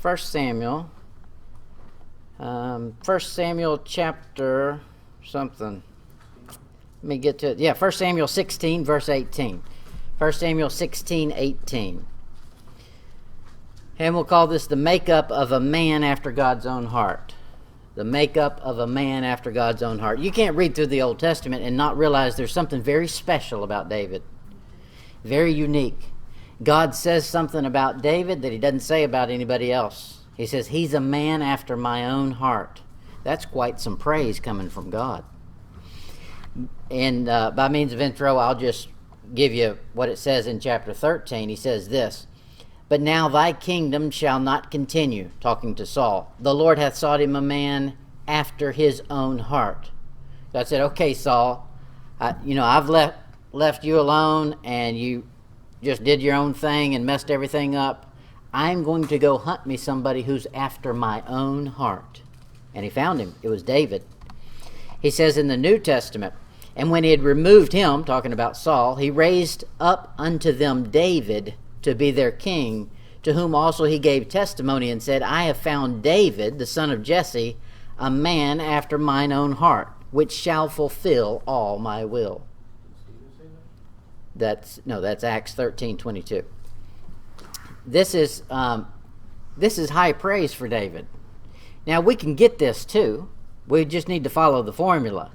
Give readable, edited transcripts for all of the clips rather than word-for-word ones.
1 Samuel. 1 Samuel chapter something. Let me get to it. Yeah, 1 Samuel 16, verse 18. 1 Samuel 16, 18. And we'll call this the makeup of a man after God's own heart. The makeup of a man after God's own heart. You can't read through the Old Testament and not realize there's something very special about David. Very unique. God says something about David that he doesn't say about anybody else. He says, he's a man after my own heart. That's quite some praise coming from God. And by means of intro, I'll just give you what it says in chapter 13. He says this, "But now thy kingdom shall not continue," talking to Saul. "The Lord hath sought him a man after his own heart." God said, okay, Saul, I've left you alone and you just did your own thing and messed everything up. I'm going to go hunt me somebody who's after my own heart. And he found him. It was David. He says in the New Testament, "And when he had removed him," talking about Saul, "he raised up unto them David to be their king, to whom also he gave testimony and said, I have found David, the son of Jesse, a man after mine own heart, which shall fulfill all my will." That's Acts 13:22. This is high praise for David. Now we can get this too. We just need to follow the formula.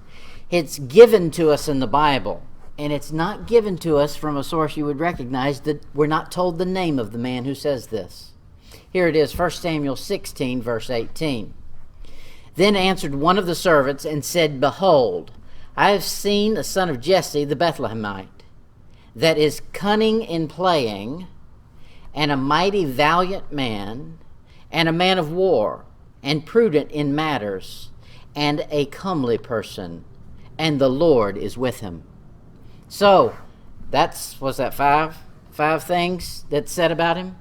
It's given to us in the Bible, and it's not given to us from a source you would recognize. That we're not told the name of the man who says this. Here it is, 1 Samuel 16, verse 18. "Then answered one of the servants and said, Behold, I have seen a son of Jesse the Bethlehemite, that is cunning in playing, and a mighty valiant man, and a man of war, and prudent in matters, and a comely person, and the Lord is with him." So, what's that, five things that's said about him?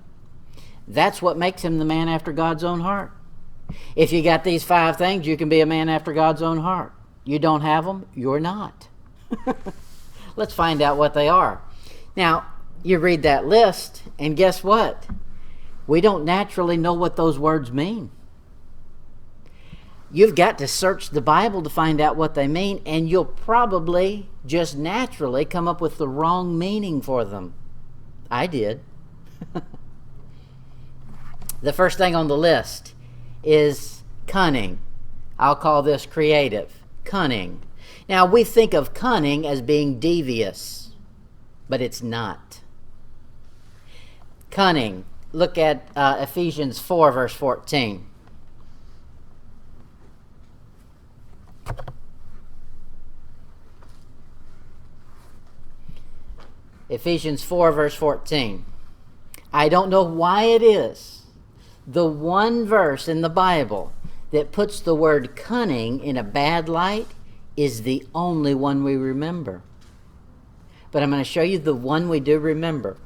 That's what makes him the man after God's own heart. If you got these 5 things, you can be a man after God's own heart. You don't have them, you're not. Let's find out what they are. Now, you read that list, and guess what? We don't naturally know what those words mean. You've got to search the Bible to find out what they mean, and you'll probably just naturally come up with the wrong meaning for them. I did. The first thing on the list is cunning. I'll call this creative. Cunning. Now, we think of cunning as being devious, but it's not. Cunning. Look at Ephesians 4, verse 14. Ephesians 4, verse 14. I don't know why it is the one verse in the Bible that puts the word cunning in a bad light is the only one we remember. But I'm going to show you the one we do remember.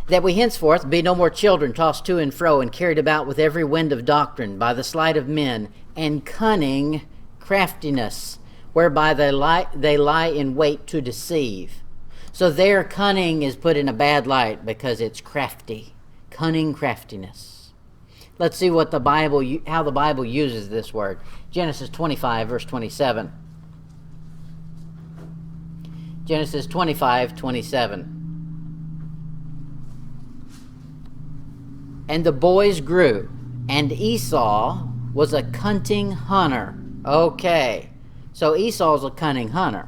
"That we henceforth be no more children tossed to and fro and carried about with every wind of doctrine by the sleight of men and cunning craftiness, whereby they lie in wait to deceive." So their cunning is put in a bad light because it's crafty. Cunning craftiness. Let's see what how the Bible uses this word. Genesis 25, verse 27. Genesis 25, 27. "And the boys grew, and Esau was a cunning hunter." Okay, so Esau's a cunning hunter.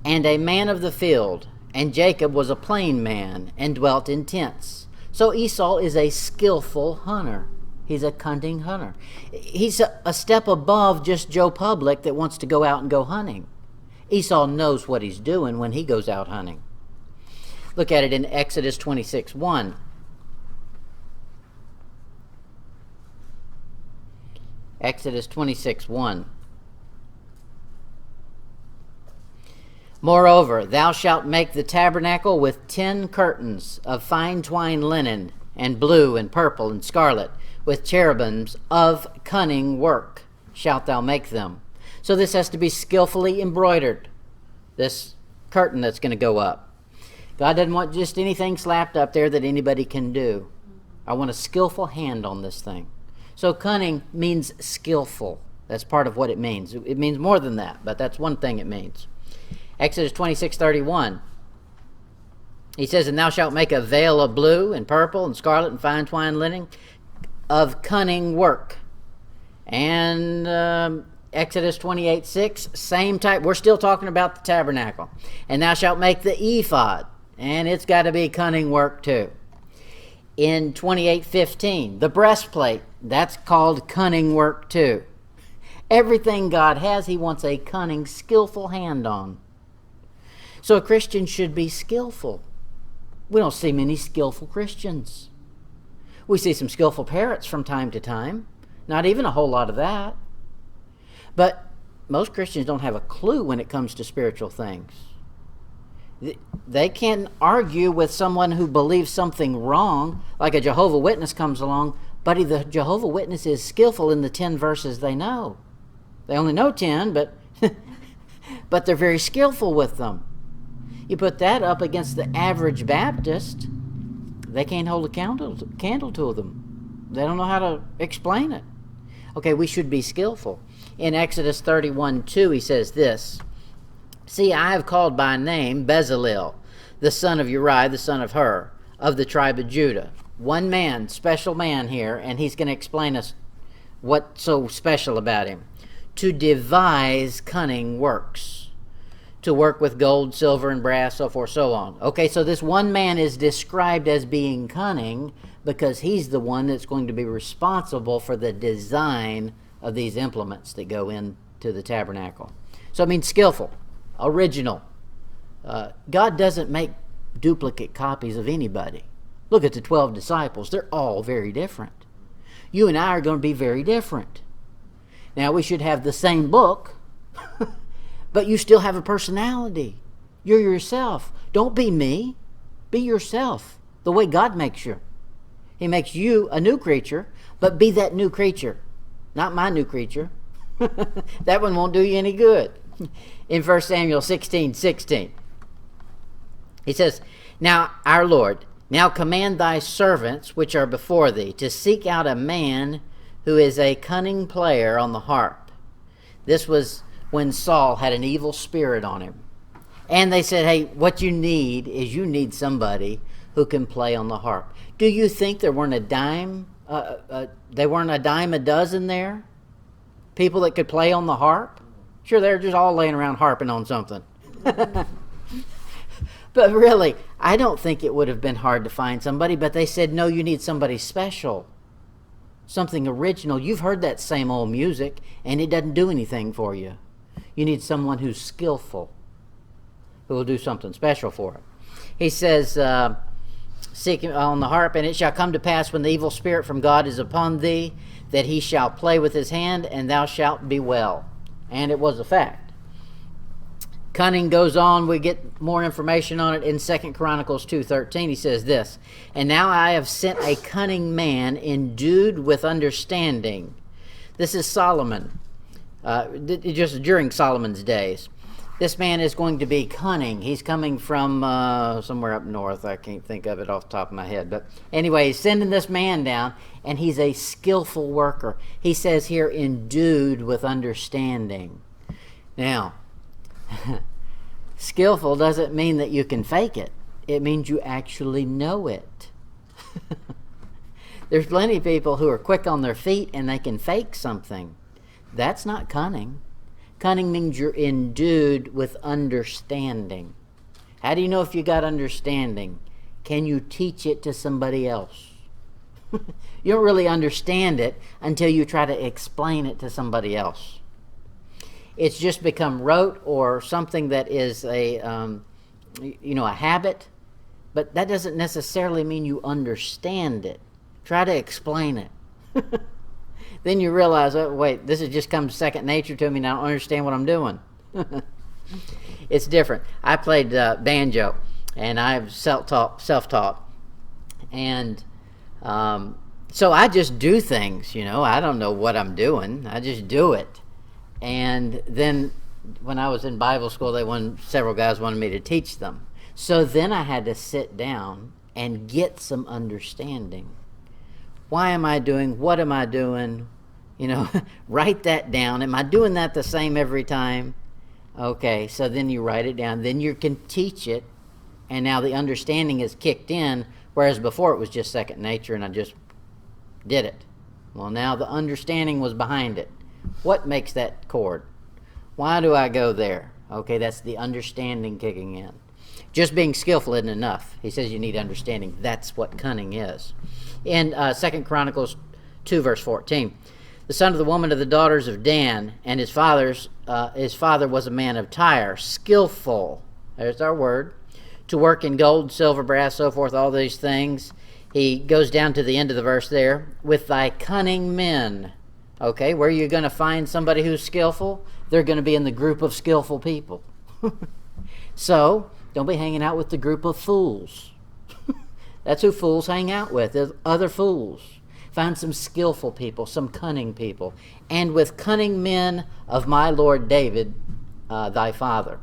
"And a man of the field, and Jacob was a plain man, and dwelt in tents." So Esau is a skillful hunter. He's a cunning hunter. He's a step above just Joe Public that wants to go out and go hunting. Esau knows what he's doing when he goes out hunting. Look at it in Exodus 26, 1. Exodus 26, 1. "Moreover, thou shalt make the tabernacle with 10 curtains of fine twined linen, and blue and purple and scarlet, with cherubims of cunning work shalt thou make them." So this has to be skillfully embroidered, this curtain that's going to go up. God doesn't want just anything slapped up there that anybody can do. I want a skillful hand on this thing. So cunning means skillful. That's part of what it means. It means more than that, but that's one thing it means. Exodus 26:31. He says, "And thou shalt make a veil of blue and purple and scarlet and fine twined linen of cunning work." And Exodus 28:6, same type. We're still talking about the tabernacle. "And thou shalt make the ephod," and it's got to be cunning work too. In 28:15, the breastplate, that's called cunning work too. Everything God has, he wants a cunning, skillful hand on. So a Christian should be skillful. We don't see many skillful Christians. We see some skillful parrots from time to time. Not even a whole lot of that. But most Christians don't have a clue when it comes to spiritual things. They can argue with someone who believes something wrong, like a Jehovah's Witness comes along. Buddy, the Jehovah's Witness is skillful in the 10 verses they know. They only know 10, but but they're very skillful with them. You put that up against the average Baptist, they can't hold a candle to them. They don't know how to explain it. Okay, we should be skillful. In Exodus 31:2, he says this, "See, I have called by name Bezalel, the son of Uri, the son of Hur, of the tribe of Judah." One man, special man here, and he's going to explain us what's so special about him. "To devise cunning works," to work with gold, silver, and brass, so forth, so on. Okay, so this one man is described as being cunning because he's the one that's going to be responsible for the design of these implements that go into the tabernacle. So it means skillful, original. God doesn't make duplicate copies of anybody. Look at the 12 disciples. They're all very different. You and I are going to be very different. Now, we should have the same book, but you still have a personality. You're yourself. Don't be me. Be yourself, the way God makes you. He makes you a new creature, but be that new creature, not my new creature. That one won't do you any good. In 1 Samuel 16:16, he says, "Now, our Lord, now command thy servants which are before thee to seek out a man who is a cunning player on the harp." This was when Saul had an evil spirit on him. And they said, "Hey, what you need is you need somebody who can play on the harp." Do you think there weren't a dime a dozen there? People that could play on the harp? Sure, they're just all laying around harping on something. But really, I don't think it would have been hard to find somebody, but they said, no, you need somebody special, something original. You've heard that same old music, and it doesn't do anything for you. You need someone who's skillful, who will do something special for it. He says, "Seek him on the harp, and it shall come to pass when the evil spirit from God is upon thee, that he shall play with his hand, and thou shalt be well." And it was a fact. Cunning goes on. We get more information on it in 2 Chronicles 2:13. He says this, "And now I have sent a cunning man endued with understanding." This is Solomon, just during Solomon's days. This man is going to be cunning. He's coming from somewhere up north. I can't think of it off the top of my head. But anyway, he's sending this man down, and he's a skillful worker. He says here, endued with understanding. Now, skillful doesn't mean that you can fake it. It means you actually know it. There's plenty of people who are quick on their feet and they can fake something. That's not cunning. Cunning means you're endued with understanding. How do you know if you got understanding? Can you teach it to somebody else? You don't really understand it until you try to explain it to somebody else. It's just become rote or something that is a habit, but that doesn't necessarily mean you understand it. Try to explain it. Then you realize, oh, wait, this has just come second nature to me and I don't understand what I'm doing. It's different. I played banjo, and I'm self-taught. And so I just do things, I don't know what I'm doing. I just do it. And then when I was in Bible school, several guys wanted me to teach them. So then I had to sit down and get some understanding. Why am I doing? What am I doing? Write that down. Am I doing that the same every time? Okay, so then you write it down. Then you can teach it, and now the understanding is kicked in, whereas before it was just second nature and I just did it. Well, now the understanding was behind it. What makes that chord? Why do I go there? Okay, that's the understanding kicking in. Just being skillful isn't enough. He says you need understanding. That's what cunning is. In 2 Chronicles 2, verse 14, the son of the woman of the daughters of Dan, and his father was a man of Tyre, skillful, there's our word, to work in gold, silver, brass, so forth, all these things. He goes down to the end of the verse there, with thy cunning men. Okay, where are you going to find somebody who's skillful? They're going to be in the group of skillful people. So, don't be hanging out with the group of fools. That's who fools hang out with, other fools. Find some skillful people, some cunning people. And with cunning men of my Lord David, thy father.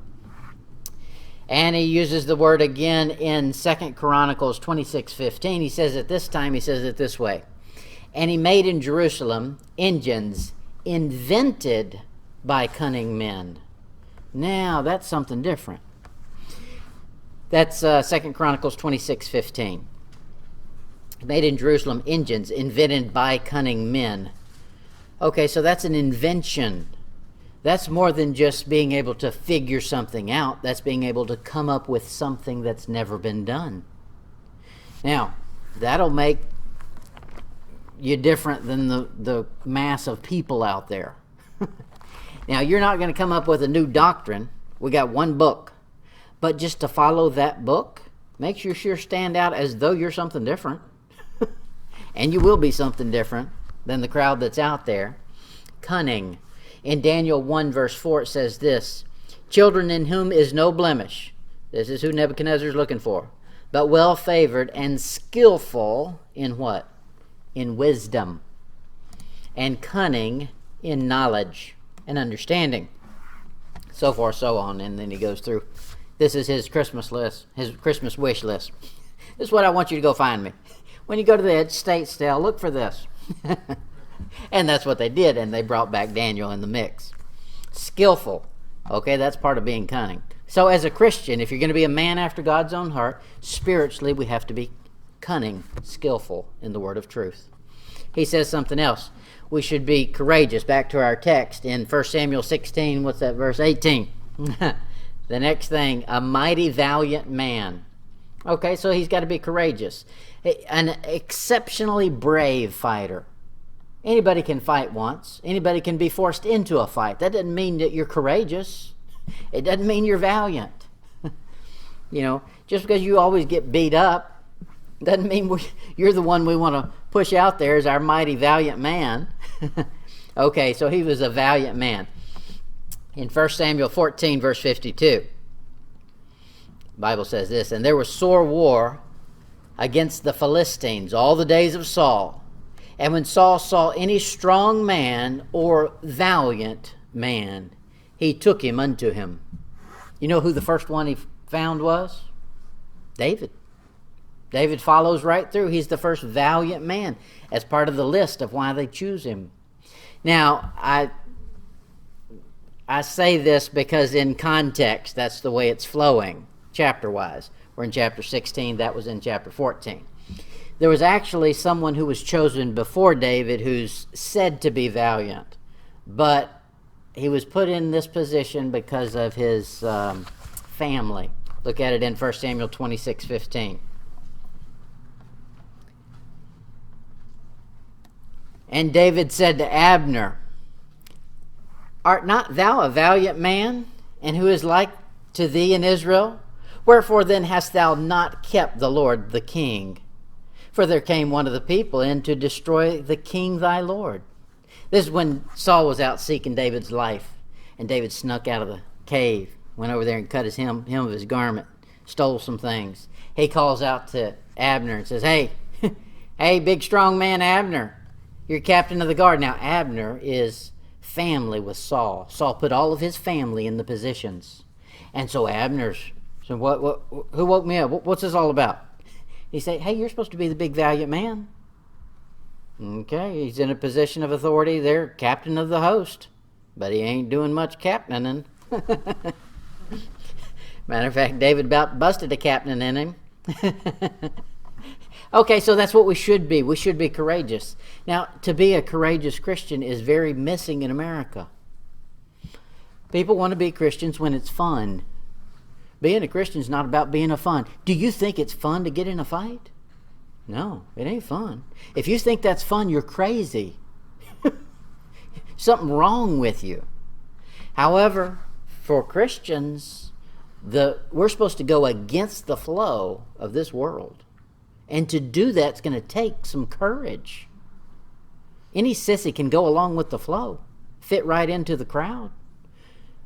And he uses the word again in 2 Chronicles 26:15. He says it this way. And he made in Jerusalem engines invented by cunning men. Now, that's something different. That's 2 Chronicles 26:15. Made in Jerusalem engines invented by cunning men. Okay, so that's an invention. That's more than just being able to figure something out. That's being able to come up with something that's never been done. Now, that'll make you different than the mass of people out there. Now, you're not going to come up with a new doctrine. We got one book. But just to follow that book makes you sure stand out as though you're something different. And you will be something different than the crowd that's out there. Cunning. In Daniel 1 verse 4 it says this, children in whom is no blemish. This is who Nebuchadnezzar is looking for. But well favored and skillful in what? In wisdom. And cunning in knowledge and understanding. So forth, so on. And then he goes through. This is his Christmas list, his Christmas wish list. This is what I want you to go find me. When you go to the estate sale, look for this. And that's what they did, and they brought back Daniel in the mix. Skillful. Okay, that's part of being cunning. So as a Christian, if you're going to be a man after God's own heart, spiritually we have to be cunning, skillful in the word of truth. He says something else. We should be courageous. Back to our text in 1 Samuel 16, what's that, verse 18? The next thing, a mighty valiant man. Okay, so he's got to be courageous. An exceptionally brave fighter. Anybody can fight once. Anybody can be forced into a fight. That doesn't mean that you're courageous. It doesn't mean you're valiant. Just because you always get beat up doesn't mean you're the one we want to push out there as our mighty valiant man. Okay, so he was a valiant man. In 1 Samuel 14, verse 52, the Bible says this, and there was sore war against the Philistines all the days of Saul. And when Saul saw any strong man or valiant man, he took him unto him. You know who the first one he found was? David. David follows right through. He's the first valiant man as part of the list of why they choose him. Now, I say this because in context, that's the way it's flowing, chapter-wise. We're in chapter 16. That was in chapter 14. There was actually someone who was chosen before David who's said to be valiant, but he was put in this position because of his family. Look at it in 1 Samuel 26:15. And David said to Abner, art not thou a valiant man, and who is like to thee in Israel? Wherefore then hast thou not kept the Lord the king? For there came one of the people in to destroy the king thy Lord. This is when Saul was out seeking David's life. And David snuck out of the cave, went over there and cut his hem of his garment, stole some things. He calls out to Abner and says, hey, big strong man Abner, you're captain of the guard. Now Abner is family with Saul. Saul put all of his family in the positions. And so Abner's, so who woke me up? What's this all about? He said, hey, you're supposed to be the big valiant man. Okay, he's in a position of authority there, captain of the host, but he ain't doing much captaining. Matter of fact, David about busted a captain in him. Okay, so that's what we should be. We should be courageous. Now, to be a courageous Christian is very missing in America. People want to be Christians when it's fun. Being a Christian is not about being a fun. Do you think it's fun to get in a fight? No, it ain't fun. If you think that's fun, you're crazy. Something wrong with you. However, for Christians, we're supposed to go against the flow of this world. And to do that's going to take some courage. Any sissy can go along with the flow, fit right into the crowd.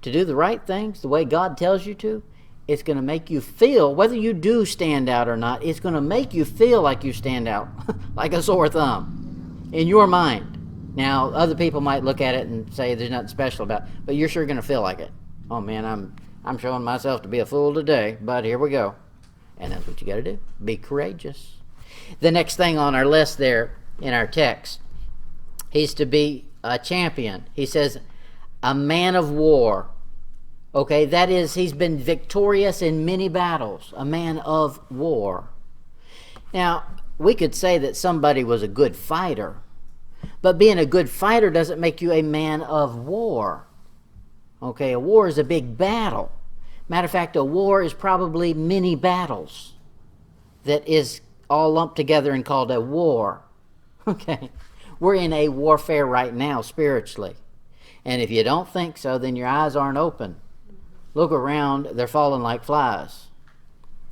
To do the right things the way God tells you to, it's going to make you feel, whether you do stand out or not, it's going to make you feel like you stand out, like a sore thumb, in your mind. Now, other people might look at it and say there's nothing special about it, but you're sure going to feel like it. Oh man, I'm showing myself to be a fool today, but here we go. And that's what you got to do. Be courageous. The next thing on our list there in our text, he's to be a champion. He says, a man of war. Okay, that is, he's been victorious in many battles. A man of war. Now, we could say that somebody was a good fighter, but being a good fighter doesn't make you a man of war. Okay, a war is a big battle. Matter of fact, a war is probably many battles that is all lumped together and called a war. Okay, we're in a warfare right now spiritually. And if you don't think so, then your eyes aren't open. Look around, they're falling like flies.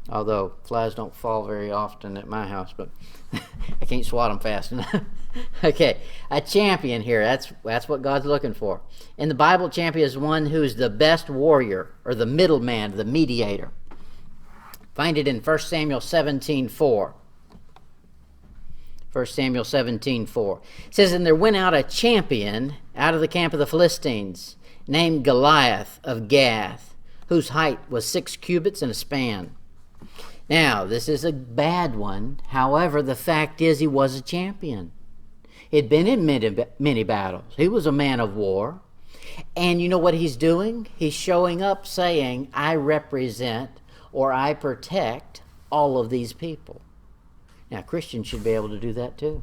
Although flies don't fall very often at my house, but I can't swat them fast enough. Okay, a champion here, that's what God's looking for. In the Bible, champion is one who's the best warrior, or the middleman, the mediator. Find it in 1 Samuel 17:4. 1 Samuel 17:4. It says, and there went out a champion out of the camp of the Philistines, named Goliath of Gath, whose height was 6 cubits and a span. Now, this is a bad one. However, the fact is he was a champion. He'd been in many battles. He was a man of war. And you know what he's doing? He's showing up saying, I represent or I protect all of these people. Now, Christians should be able to do that too.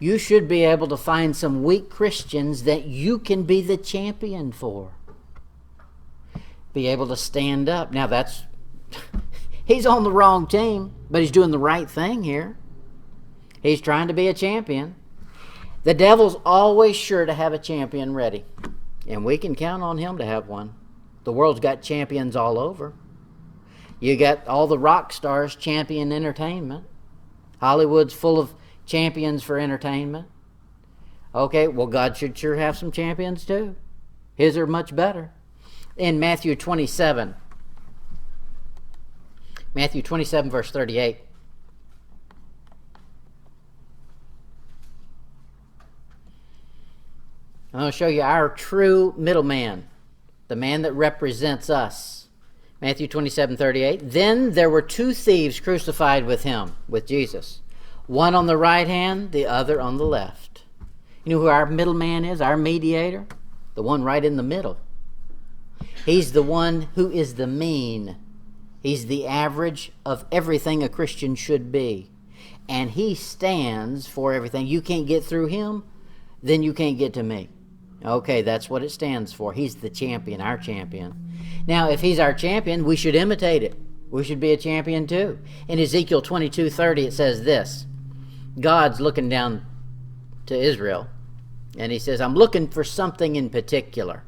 You should be able to find some weak Christians that you can be the champion for. Be able to stand up. Now, that's... he's on the wrong team, but he's doing the right thing here. He's trying to be a champion. The devil's always sure to have a champion ready, and we can count on him to have one. The world's got champions all over. You got all the rock stars champion entertainment. Hollywood's full of champions for entertainment. Okay, well, God should sure have some champions too. His are much better. In Matthew 27, verse 38. I'm going to show you our true middleman, the man that represents us. Matthew 27:38. Then there were 2 thieves crucified with him, with Jesus. One on the right hand, the other on the left. You know who our middleman is, our mediator? The one right in the middle. He's the one who is the mean. He's the average of everything a Christian should be. And he stands for everything. You can't get through him, then you can't get to me. Okay, that's what it stands for. He's the champion, our champion. Now, if he's our champion, we should imitate it. We should be a champion too. In Ezekiel 22:30, it says this. God's looking down to Israel, and he says, I'm looking for something in particular.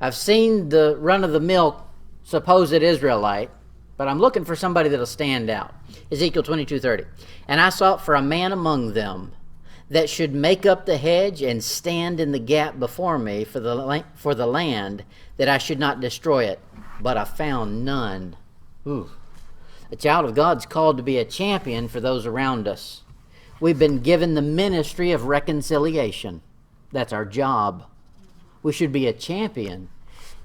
I've seen the run-of-the-mill supposed Israelite, but I'm looking for somebody that'll stand out. Ezekiel 22:30. And I sought for a man among them that should make up the hedge and stand in the gap before me for the land, that I should not destroy it. But I found none. Ooh. A child of God's called to be a champion for those around us. We've been given the ministry of reconciliation. That's our job. We should be a champion.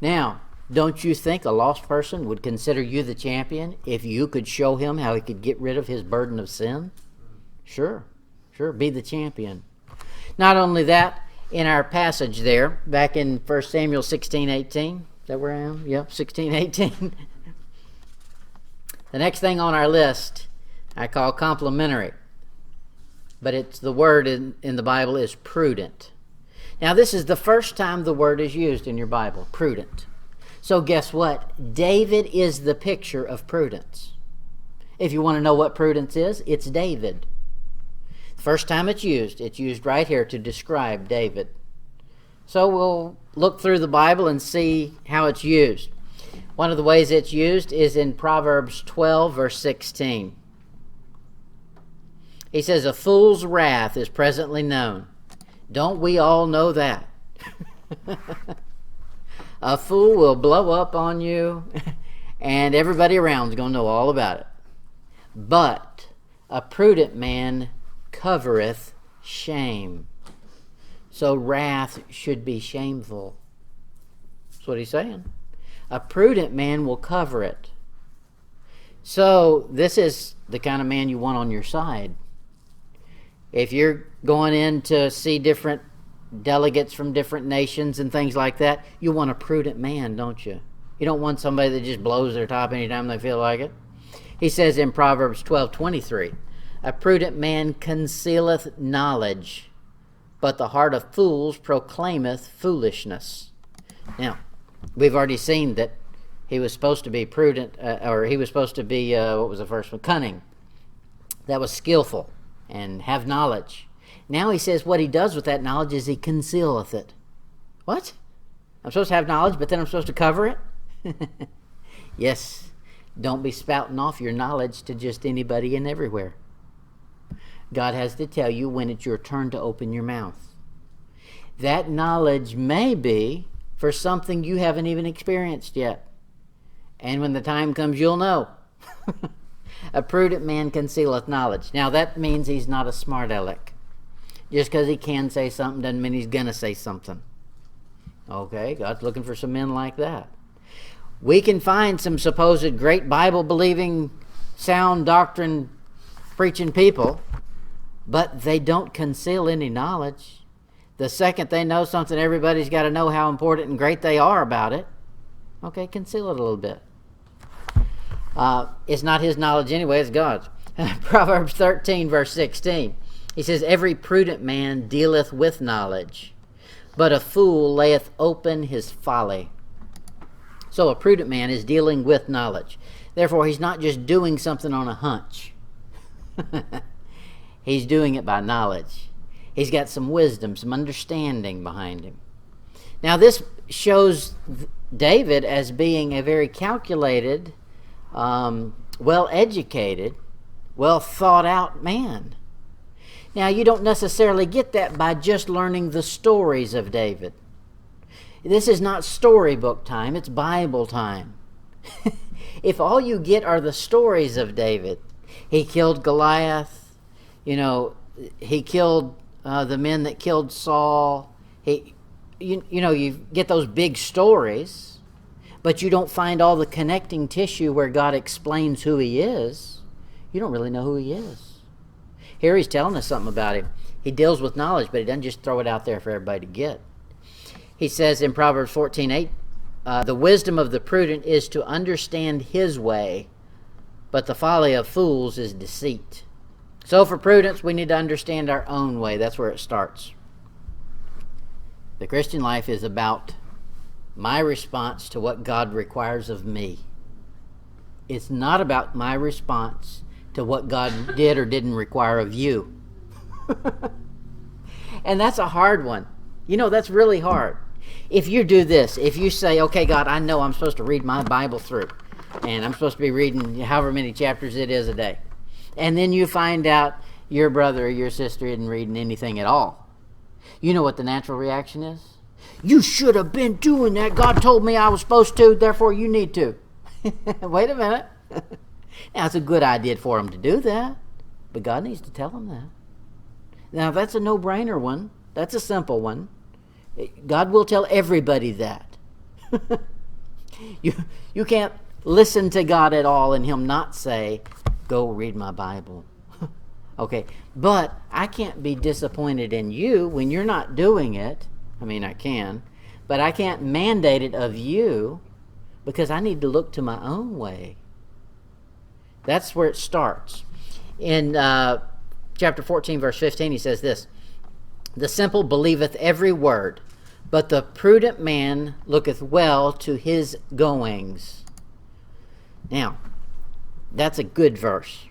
Now, don't you think a lost person would consider you the champion if you could show him how he could get rid of his burden of sin? Sure Sure, be the champion. Not only that, in our passage there, back in 1 Samuel 16:18, is that where I am? Yep, 16:18. The next thing on our list I call complimentary, but it's the word in the Bible is prudent. Now this is the first time the word is used in your Bible, prudent. So guess what? David is the picture of prudence. If you want to know what prudence is, it's David. First time it's used right here to describe David. So we'll look through the Bible and see how it's used. One of the ways it's used is in Proverbs 12, verse 16. He says, "A fool's wrath is presently known." Don't we all know that? A fool will blow up on you, and everybody around is going to know all about it. But a prudent man covereth shame. So wrath should be shameful. That's what he's saying. A prudent man will cover it. So this is the kind of man you want on your side. If you're going in to see different delegates from different nations and things like that, you want a prudent man, don't you? You don't want somebody that just blows their top anytime they feel like it. He says in Proverbs 12:23, "A prudent man concealeth knowledge, but the heart of fools proclaimeth foolishness." Now, we've already seen that he was supposed to be prudent, or he was supposed to be, what was the first one? Cunning. That was skillful and have knowledge. Now he says what he does with that knowledge is he concealeth it. What? I'm supposed to have knowledge, but then I'm supposed to cover it? Yes. Don't be spouting off your knowledge to just anybody and everywhere. God has to tell you when it's your turn to open your mouth. That knowledge may be for something you haven't even experienced yet. And when the time comes, you'll know. A prudent man concealeth knowledge. Now that means he's not a smart aleck. Just because he can say something doesn't mean he's going to say something. Okay, God's looking for some men like that. We can find some supposed great Bible-believing, sound doctrine preaching people, but they don't conceal any knowledge. The second they know something, everybody's got to know how important and great they are about it. Okay, conceal it a little bit. It's not his knowledge anyway, it's God's. Proverbs 13, verse 16. He says, "Every prudent man dealeth with knowledge, but a fool layeth open his folly." So a prudent man is dealing with knowledge. Therefore, he's not just doing something on a hunch. He's doing it by knowledge. He's got some wisdom, some understanding behind him. Now, this shows David as being a very calculated, well-educated, well-thought-out man. Now, you don't necessarily get that by just learning the stories of David. This is not storybook time, it's Bible time. If all you get are the stories of David, he killed Goliath, he killed the men that killed Saul, you get those big stories, but you don't find all the connecting tissue where God explains who he is, you don't really know who he is. Here he's telling us something about him. He deals with knowledge, but he doesn't just throw it out there for everybody to get. He says in Proverbs 14:8, "The wisdom of the prudent is to understand his way, but the folly of fools is deceit." So for prudence, we need to understand our own way. That's where it starts. The Christian life is about my response to what God requires of me. It's not about my response to what God did or didn't require of you. And that's a hard one. That's really hard. If you do this, if you say, "Okay, God, I know I'm supposed to read my Bible through, and I'm supposed to be reading however many chapters it is a day," and then you find out your brother or your sister isn't reading anything at all, you know what the natural reaction is? "You should have been doing that. God told me I was supposed to, therefore you need to." Wait a minute. Now, it's a good idea for them to do that, but God needs to tell them that. Now, that's a no-brainer one. That's a simple one. God will tell everybody that. You can't listen to God at all and him not say, "Go read my Bible." Okay, but I can't be disappointed in you when you're not doing it. I mean, I can, but I can't mandate it of you because I need to look to my own way. That's where it starts. In chapter 14, verse 15, he says this, "The simple believeth every word, but the prudent man looketh well to his goings." Now, that's a good verse.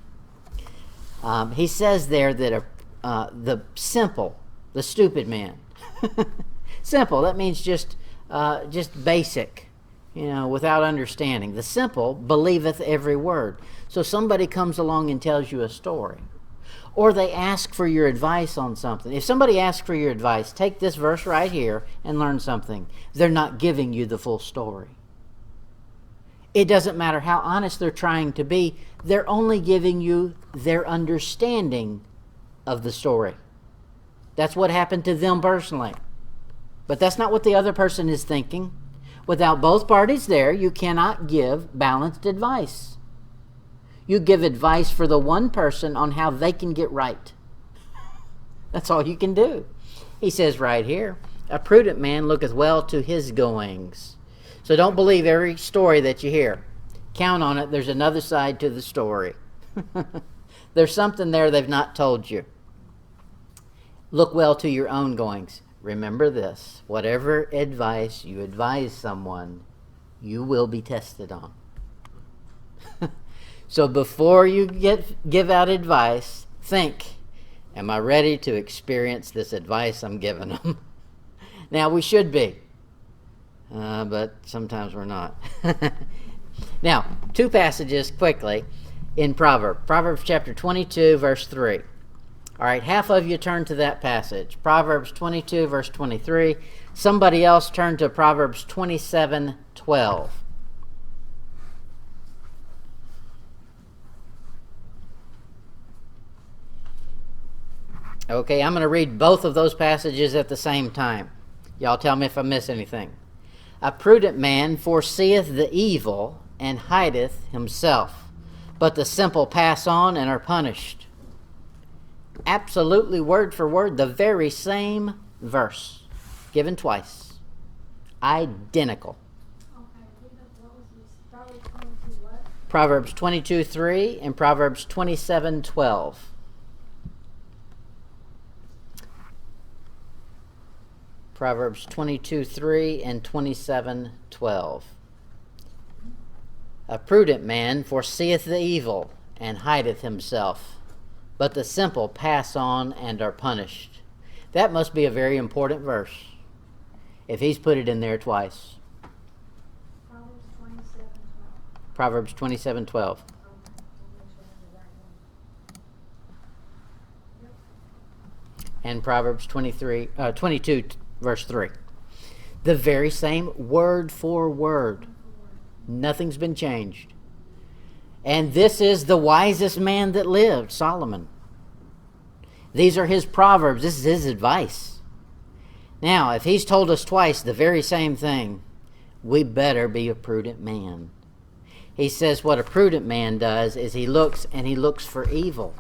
He says there that the simple, the stupid man. Simple, that means just basic, without understanding. The simple believeth every word. So somebody comes along and tells you a story, or they ask for your advice on something. If somebody asks for your advice, take this verse right here and learn something. They're not giving you the full story. It doesn't matter how honest they're trying to be. They're only giving you their understanding of the story. That's what happened to them personally. But that's not what the other person is thinking. Without both parties there, you cannot give balanced advice. You give advice for the one person on how they can get right. That's all you can do. He says right here, "A prudent man looketh well to his goings." So don't believe every story that you hear. Count on it. There's another side to the story. There's something there they've not told you. Look well to your own goings. Remember this. Whatever advice you advise someone, you will be tested on. So before you give out advice, think, am I ready to experience this advice I'm giving them? Now, we should be. But sometimes we're not. Now, two passages quickly in Proverbs. Proverbs chapter 22, verse 3. All right, half of you turn to that passage. Proverbs 22, verse 23. Somebody else turn to Proverbs 27, 12. Okay, I'm going to read both of those passages at the same time. Y'all tell me if I miss anything. "A prudent man foreseeth the evil and hideth himself, but the simple pass on and are punished." Absolutely word for word, the very same verse, given twice. Identical. Proverbs 22:3 and Proverbs 27:12. Proverbs 22:3 and 27:12. "A prudent man foreseeth the evil and hideth himself, but the simple pass on and are punished." That must be a very important verse if he's put it in there twice. Proverbs 27:12. And Proverbs 22, verse 3. The very same word for word. Nothing's been changed. And this is the wisest man that lived, Solomon. These are his proverbs. This is his advice. Now, if he's told us twice the very same thing, we better be a prudent man. He says what a prudent man does is he looks for evil.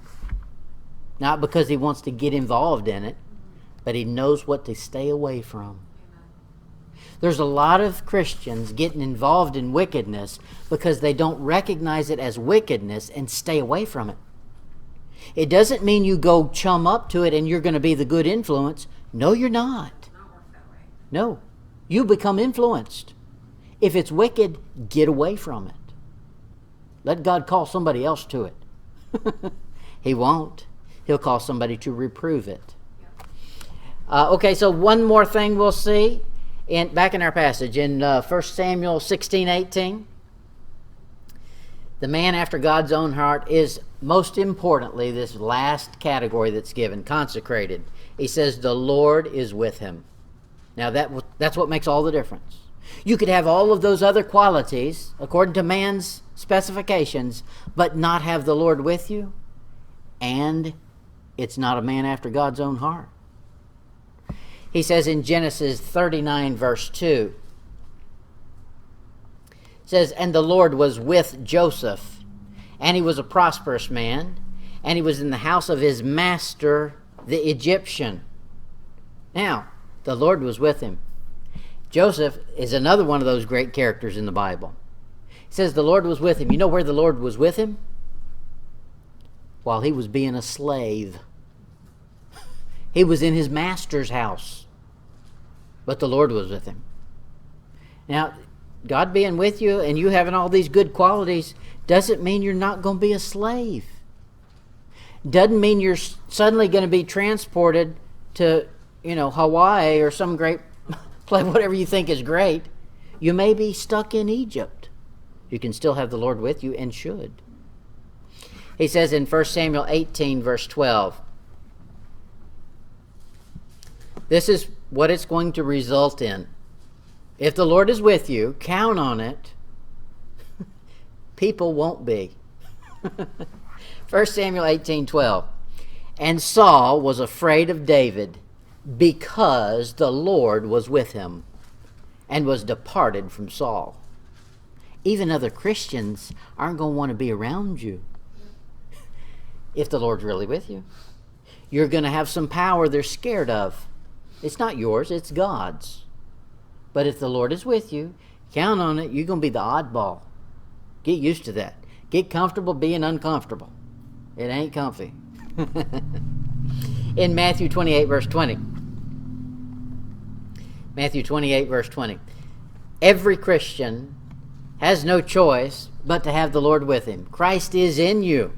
Not because he wants to get involved in it, but he knows what to stay away from. There's a lot of Christians getting involved in wickedness because they don't recognize it as wickedness and stay away from it. It doesn't mean you go chum up to it and you're going to be the good influence. No, you're not. No, you become influenced. If it's wicked, get away from it. Let God call somebody else to it. He won't. He'll call somebody to reprove it. Okay, so one more thing we'll see back in our passage in 1 Samuel 16:18. The man after God's own heart is most importantly this last category that's given, consecrated. He says the Lord is with him. Now that's what makes all the difference. You could have all of those other qualities according to man's specifications, but not have the Lord with you, and it's not a man after God's own heart. He says in Genesis 39, verse 2, it says, "And the Lord was with Joseph, and he was a prosperous man, and he was in the house of his master, the Egyptian. Now, the Lord was with him. Joseph is another one of those great characters in the Bible. It says the Lord was with him. You know where the Lord was with him? While he was being a slave. He was in his master's house. But the Lord was with him. Now, God being with you and you having all these good qualities doesn't mean you're not going to be a slave. Doesn't mean you're suddenly going to be transported to, Hawaii or some great place, whatever you think is great. You may be stuck in Egypt. You can still have the Lord with you and should. He says in 1 Samuel 18, verse 12, this is what it's going to result in. If the Lord is with you, count on it. People won't be. 1 Samuel 18:12. And Saul was afraid of David because the Lord was with him and was departed from Saul. Even other Christians aren't going to want to be around you if the Lord's really with you. You're going to have some power they're scared of. It's not yours, it's God's. But if the Lord is with you, count on it, you're going to be the oddball. Get used to that. Get comfortable being uncomfortable. It ain't comfy. In Matthew 28, verse 20. Matthew 28, verse 20. Every Christian has no choice but to have the Lord with him. Christ is in you.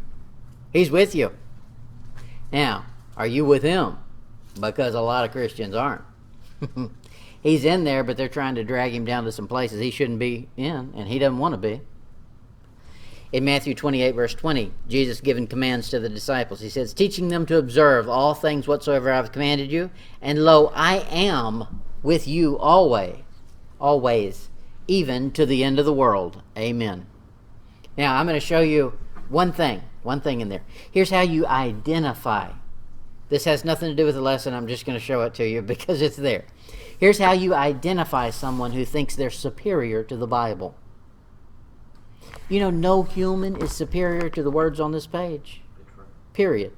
He's with you. Now, are you with him? Because a lot of Christians aren't. He's in there, but they're trying to drag him down to some places he shouldn't be in, and he doesn't want to be. In Matthew 28, verse 20, Jesus giving commands to the disciples. He says, teaching them to observe all things whatsoever I have commanded you, and lo, I am with you always, even to the end of the world. Amen. Now, I'm going to show you one thing in there. Here's how you identify. This has nothing to do with the lesson. I'm just going to show it to you because it's there. Here's how you identify someone who thinks they're superior to the Bible. No human is superior to the words on this page. Period.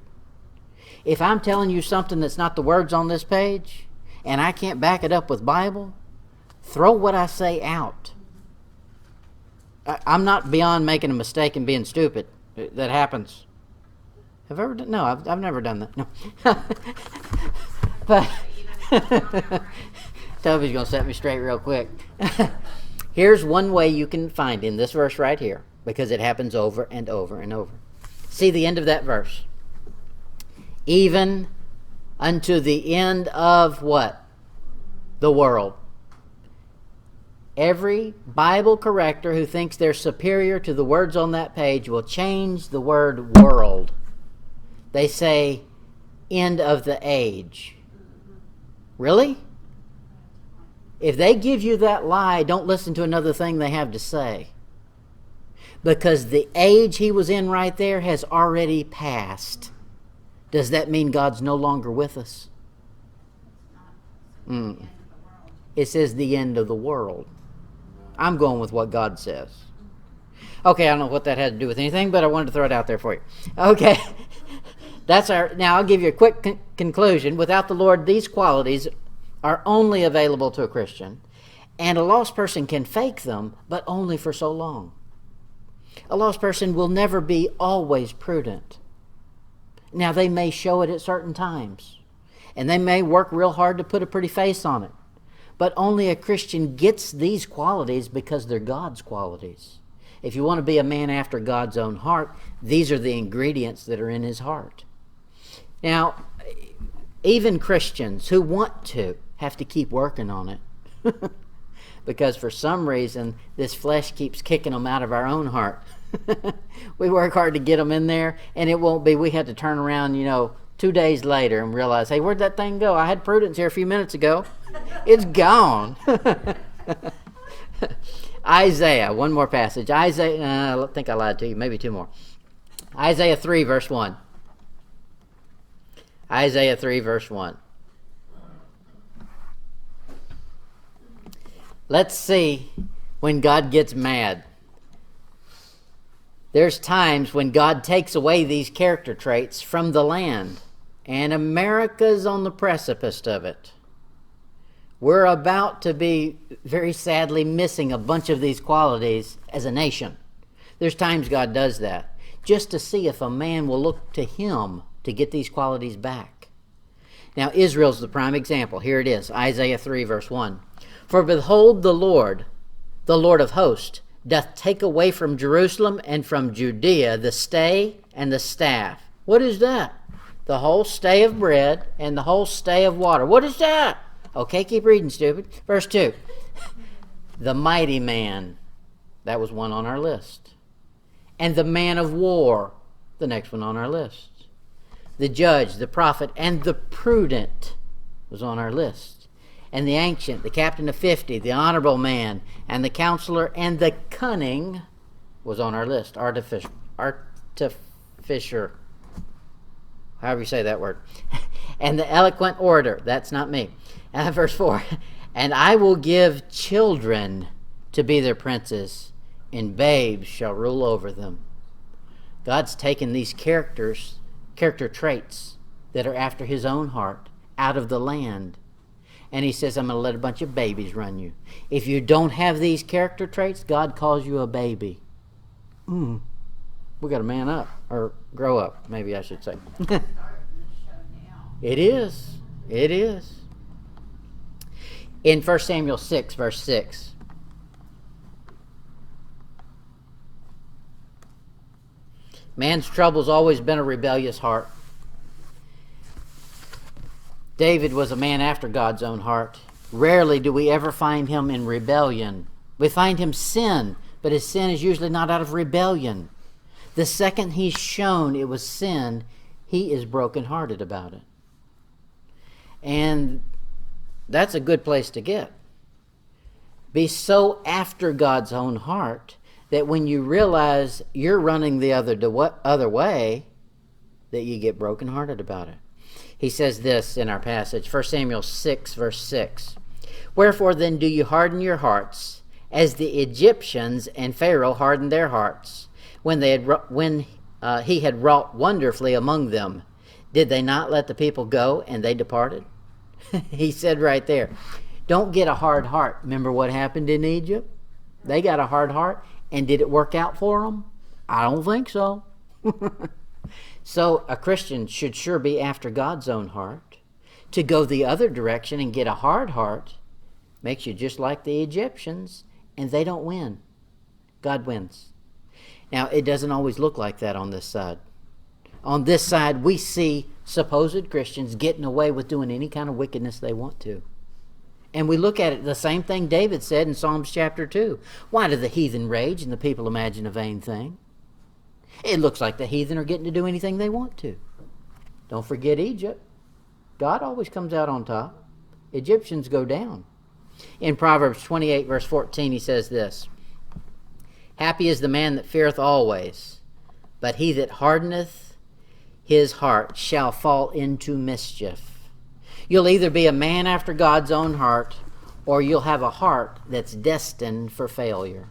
If I'm telling you something that's not the words on this page, and I can't back it up with Bible, throw what I say out. I'm not beyond making a mistake and being stupid. That happens. Have I ever done? No, I've never done that. No. But Toby's going to set me straight real quick. Here's one way you can find in this verse right here, because it happens over and over and over. See the end of that verse. Even unto the end of what? The world. Every Bible corrector who thinks they're superior to the words on that page will change the word world. They say end of the age. Really? If they give you that lie, don't listen to another thing they have to say. Because the age he was in right there has already passed. Does that mean God's no longer with us? It says the end of the world. I'm going with what God says. Okay, I don't know what that had to do with anything, but I wanted to throw it out there for you. Okay. Now I'll give you a quick conclusion. Without the Lord, these qualities are only available to a Christian, and a lost person can fake them, but only for so long. A lost person will never be always prudent. Now, they may show it at certain times, and they may work real hard to put a pretty face on it, but only a Christian gets these qualities because they're God's qualities. If you want to be a man after God's own heart, these are the ingredients that are in his heart. Now, even Christians who want to have to keep working on it because for some reason this flesh keeps kicking them out of our own heart. We work hard to get them in there, and it won't be. We had to turn around, 2 days later and realize, hey, where'd that thing go? I had prudence here a few minutes ago. It's gone. Isaiah, one more passage. Isaiah, I think I lied to you, maybe two more. Isaiah 3, verse 1. Isaiah 3, verse 1. Let's see when God gets mad. There's times when God takes away these character traits from the land, and America's on the precipice of it. We're about to be very sadly missing a bunch of these qualities as a nation. There's times God does that, just to see if a man will look to him to get these qualities back. Now, Israel's the prime example. Here it is, Isaiah 3, verse 1. For behold, the Lord of hosts, doth take away from Jerusalem and from Judea the stay and the staff. What is that? The whole stay of bread and the whole stay of water. What is that? Okay, keep reading, stupid. Verse 2. The mighty man. That was one on our list. And the man of war. The next one on our list. The judge, the prophet, and the prudent was on our list. And the ancient, the captain of 50, the honorable man, and the counselor, and the cunning was on our list. Artificer, however you say that word. And the eloquent orator, that's not me. Verse 4, and I will give children to be their princes, and babes shall rule over them. God's taken these character traits that are after his own heart out of the land. And he says, I'm going to let a bunch of babies run you. If you don't have these character traits, God calls you a baby. We got to man up, or grow up, maybe I should say. It is. It is. In 1 Samuel 6, verse 6. Man's trouble's always been a rebellious heart. David was a man after God's own heart. Rarely do we ever find him in rebellion. We find him sin, but his sin is usually not out of rebellion. The second he's shown it was sin, he is brokenhearted about it. And that's a good place to get. Be so after God's own heart that when you realize you're running the other way, that you get brokenhearted about it. He says this in our passage, 1 Samuel 6, verse 6. Wherefore then do you harden your hearts, as the Egyptians and Pharaoh hardened their hearts, when he had wrought wonderfully among them? Did they not let the people go, and they departed? He said right there, don't get a hard heart. Remember what happened in Egypt? They got a hard heart, and did it work out for them? I don't think so. So a Christian should sure be after God's own heart. To go the other direction and get a hard heart makes you just like the Egyptians, and they don't win. God wins. Now, it doesn't always look like that on this side. On this side, we see supposed Christians getting away with doing any kind of wickedness they want to. And we look at it, the same thing David said in Psalms chapter 2. Why do the heathen rage and the people imagine a vain thing? It looks like the heathen are getting to do anything they want to. Don't forget Egypt. God always comes out on top. Egyptians go down. In Proverbs 28, verse 14, he says this, happy is the man that feareth always, but he that hardeneth his heart shall fall into mischief. You'll either be a man after God's own heart, or you'll have a heart that's destined for failure.